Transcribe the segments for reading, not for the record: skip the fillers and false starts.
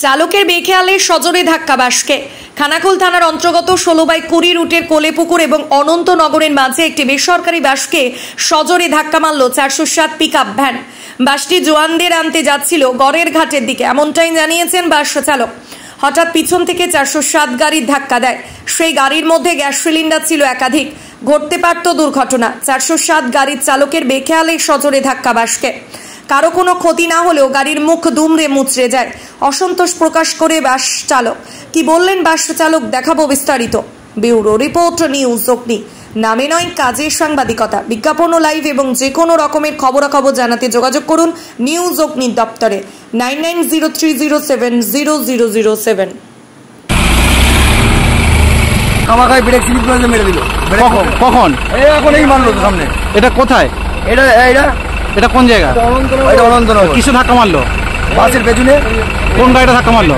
চালকের বেখেয়ালে সজোরে ধাক্কা বাসকে। খানাকুল থানার অন্তর্গত 16/20 রুটের কোলেপুকুর এবং অনন্তনগরের মাঝে একটি বেসরকারি বাসকে সজোরে ধাক্কা মারল 407 পিকআপ ভ্যান। বাসটি জোয়ানদের আনতে যাচ্ছিল গড়ের ঘাটের দিকে, এমনটাই জানিয়েছেন বাস চালক। হঠাৎ পিছন থেকে 407 গাড়ির ধাক্কা দেয়। সেই গাড়ির মধ্যে গ্যাস সিলিন্ডার ছিল একাধিক। ঘটতে পারত দুর্ঘটনা। 407 গাড়ির চালকের বেখেয়ালে সজোরে ধাক্কা বাসকে। কারো কোনো ক্ষতি না হলেও গাড়ির মুখ দুমড়ে মুচড়ে যায়। অসন্তোষ প্রকাশ করে বাস চালক। কি বললেন বাস চালক, দেখাবো বিস্তারিত। ব্যুরো রিপোর্ট, নিউজ অগ্নি। নামে নয়, কাজে সাংবাদিকতা। বিজ্ঞাপন ও লাইভ এবং যে কোনো রকমের খবরাখবর জানাতে যোগাযোগ করুন নিউজ অগ্নির দপ্তরে 9903070007। কামাখায় ব্রেক স্লিপ করে মেরে দিল। কখন? এখন এই মারলো তো সামনে। এটা কোথায়? এটা কোন জায়গা? এটা অনন্তনগর। কিসে ধাক্কা মারলো? বাসের পেছনে। কোন গাড়িটা ধাক্কা মারলো?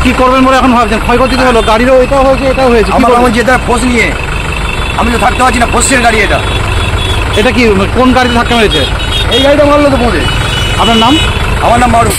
কি করবেন বলে এখন ভাবছেন? ক্ষয়ক্ষতি তো হলো, গাড়িরও এটাও হয়েছে এটাও হয়েছে। আমার যেটা ফোর্স নিয়ে আমি তো থাকতে পারছি না, ফোর্সের গাড়ি এটা। এটা কি কোন গাড়িতে ধাক্কা মেরেছে? এই গাড়িটা মারলো তো পড়ে। আপনার নাম? আমার নাম মারুফ।